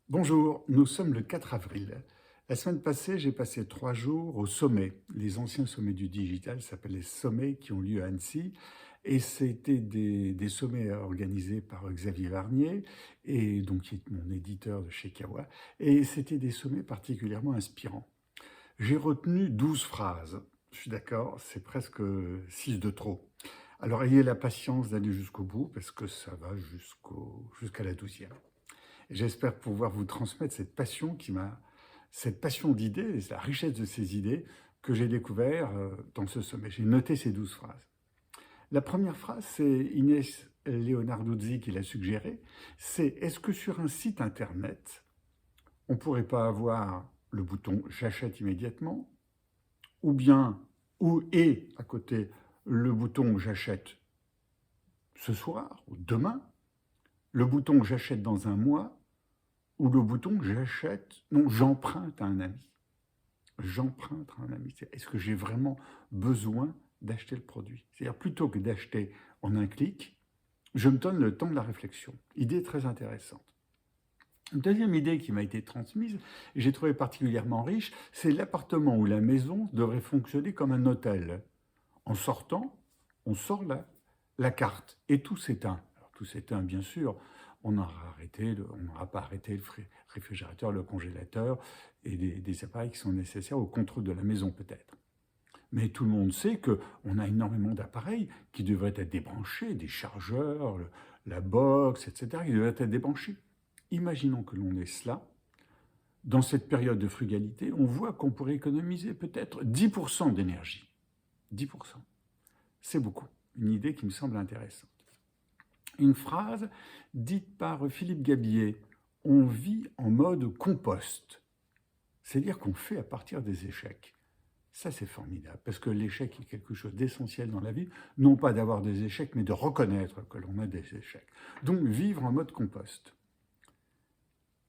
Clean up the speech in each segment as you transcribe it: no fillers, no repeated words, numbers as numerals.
Bonjour, nous sommes le 4 avril. La semaine passée, j'ai passé 3 jours au sommet. Les anciens sommets du digital s'appellent les sommets qui ont lieu à Annecy. Et c'était des sommets organisés par Xavier Varnier, et donc qui est mon éditeur de chez Kawa. Et c'était des sommets particulièrement inspirants. J'ai retenu 12 phrases. Je suis d'accord, c'est presque 6 de trop. Alors ayez la patience d'aller jusqu'au bout, parce que ça va jusqu'à la 12e. J'espère pouvoir vous transmettre cette passion d'idées, la richesse de ces idées que j'ai découvert dans ce sommet. J'ai noté ces 12 phrases. La première phrase, c'est Inès Leonarduzzi qui l'a suggérée, c'est est-ce que sur un site internet, on ne pourrait pas avoir le bouton j'achète immédiatement, ou bien, ou et à côté, le bouton j'achète ce soir ou demain, le bouton j'achète dans un mois, ou le bouton j'achète, non, j'emprunte à un ami. J'emprunte à un ami. Est-ce que j'ai vraiment besoin d'acheter le produit? C'est-à-dire, plutôt que d'acheter en un clic, je me donne le temps de la réflexion. Idée très intéressante. Une deuxième idée qui m'a été transmise, et j'ai trouvé particulièrement riche, c'est l'appartement ou la maison devrait fonctionner comme un hôtel. En sortant, on sort la carte et tout s'éteint. Alors, tout s'éteint, bien sûr. On n'aura pas arrêté le réfrigérateur, le congélateur et des appareils qui sont nécessaires au contrôle de la maison, peut-être. Mais tout le monde sait qu'on a énormément d'appareils qui devraient être débranchés, des chargeurs, la box, etc., qui devraient être débranchés. Imaginons que l'on ait cela. Dans cette période de frugalité, on voit qu'on pourrait économiser peut-être 10% d'énergie. 10%. C'est beaucoup. Une idée qui me semble intéressante. Une phrase dite par Philippe Gabier, on vit en mode compost. C'est-à-dire qu'on fait à partir des échecs. Ça, c'est formidable, parce que l'échec est quelque chose d'essentiel dans la vie, non pas d'avoir des échecs, mais de reconnaître que l'on a des échecs. Donc, vivre en mode compost.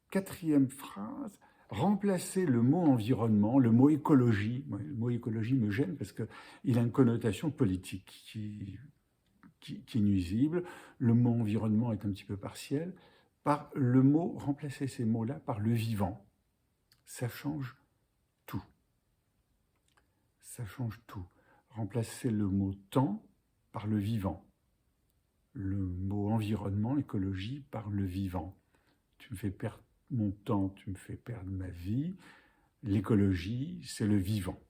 Quatrième phrase, remplacer le mot environnement, le mot écologie. Le mot écologie me gêne parce qu'il a une connotation politique qui est nuisible. Le mot environnement est un petit peu partiel. Par le mot, remplacer ces mots-là par le vivant. Ça change tout. Ça change tout. Remplacer le mot temps par le vivant. Le mot environnement, écologie, par le vivant. Tu me fais perdre mon temps, tu me fais perdre ma vie. L'écologie, c'est le vivant.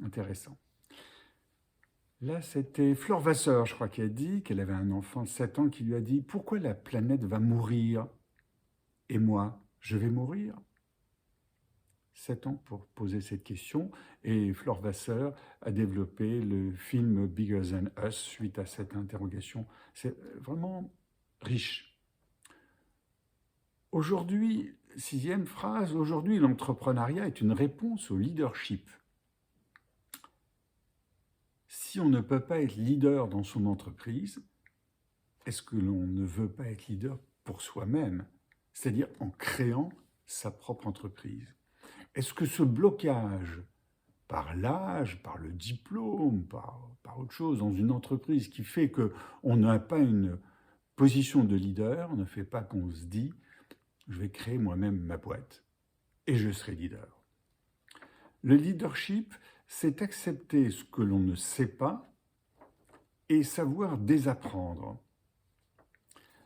Intéressant. Là, c'était Flore Vasseur, je crois, qui a dit qu'elle avait un enfant de 7 ans qui lui a dit « Pourquoi la planète va mourir? Et moi, je vais mourir ?» 7 ans pour poser cette question. Et Flore Vasseur a développé le film Bigger Than Us suite à cette interrogation. C'est vraiment riche. Aujourd'hui, sixième phrase, aujourd'hui l'entrepreneuriat est une réponse au leadership. Si on ne peut pas être leader dans son entreprise, est-ce que l'on ne veut pas être leader pour soi-même, c'est-à-dire en créant sa propre entreprise? Est-ce que ce blocage par l'âge, par le diplôme, par autre chose dans une entreprise qui fait qu'on n'a pas une position de leader, ne fait pas qu'on se dit « je vais créer moi-même ma boîte et je serai leader ». Le leadership, c'est accepter ce que l'on ne sait pas et savoir désapprendre.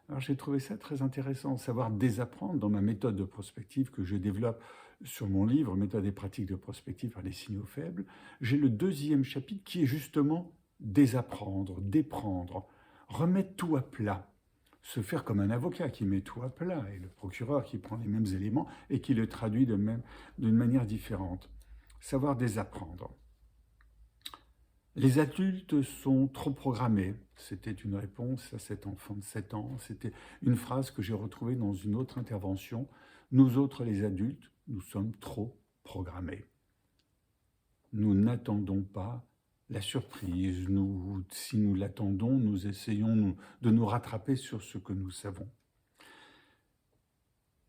Alors j'ai trouvé ça très intéressant, savoir désapprendre dans ma méthode de prospective que je développe sur mon livre « Méthode et pratiques de prospective par les signaux faibles ». J'ai le deuxième chapitre qui est justement désapprendre, déprendre, remettre tout à plat, se faire comme un avocat qui met tout à plat et le procureur qui prend les mêmes éléments et qui le traduit d'une manière différente. Savoir désapprendre. Les adultes sont trop programmés. C'était une réponse à cet enfant de 7 ans. C'était une phrase que j'ai retrouvée dans une autre intervention. Nous autres, les adultes, nous sommes trop programmés. Nous n'attendons pas la surprise. Si nous l'attendons, nous essayons de nous rattraper sur ce que nous savons.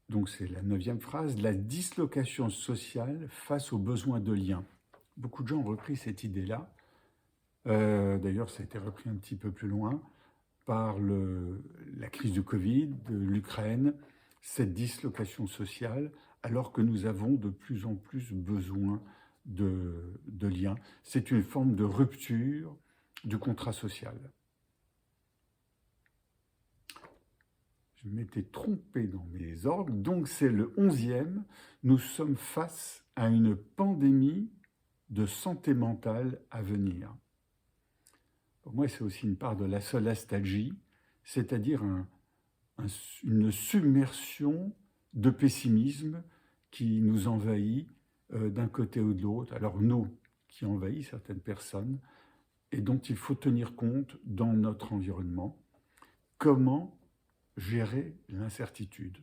Donc c'est la 9e phrase, la dislocation sociale face aux besoins de lien. Beaucoup de gens ont repris cette idée-là. D'ailleurs, ça a été repris un petit peu plus loin par la crise du Covid, de l'Ukraine, cette dislocation sociale alors que nous avons de plus en plus besoin de liens. C'est une forme de rupture du contrat social. Je m'étais trompé dans mes ordres, donc c'est le 11e. Nous sommes face à une pandémie de santé mentale à venir. Pour moi, c'est aussi une part de la solastalgie, c'est-à-dire une submersion de pessimisme qui nous envahit d'un côté ou de l'autre. Alors nous, qui envahit certaines personnes et dont il faut tenir compte dans notre environnement. Comment gérer l'incertitude?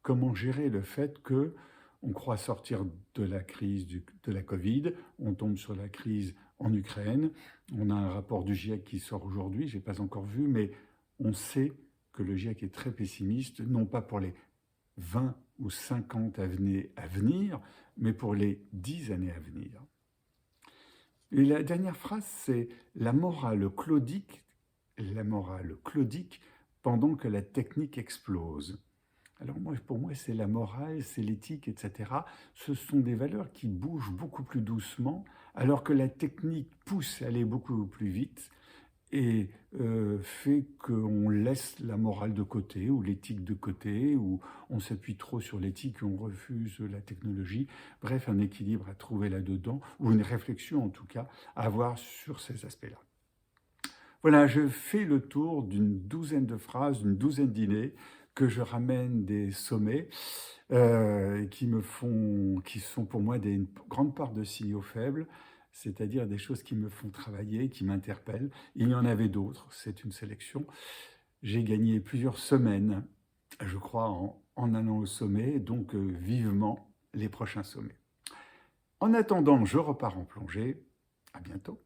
Comment gérer le fait que on croit sortir de la crise de la Covid, on tombe sur la crise en Ukraine, on a un rapport du GIEC qui sort aujourd'hui, je n'ai pas encore vu, mais on sait que le GIEC est très pessimiste, non pas pour les 20 ou 50 années à venir, mais pour les 10 années à venir. Et la dernière phrase, c'est la morale claudique pendant que la technique explose. Alors pour moi, c'est la morale, c'est l'éthique, etc. Ce sont des valeurs qui bougent beaucoup plus doucement, alors que la technique pousse à aller beaucoup plus vite et fait qu'on laisse la morale de côté ou l'éthique de côté, ou on s'appuie trop sur l'éthique et on refuse la technologie. Bref, un équilibre à trouver là-dedans, ou une réflexion en tout cas à avoir sur ces aspects-là. Voilà, je fais le tour d'une douzaine de phrases, d'une douzaine d'idées que je ramène des sommets qui sont pour moi une grande part de signaux faibles, c'est-à-dire des choses qui me font travailler, qui m'interpellent. Il y en avait d'autres, c'est une sélection. J'ai gagné plusieurs semaines, je crois, en allant au sommet, donc vivement les prochains sommets. En attendant, je repars en plongée. À bientôt.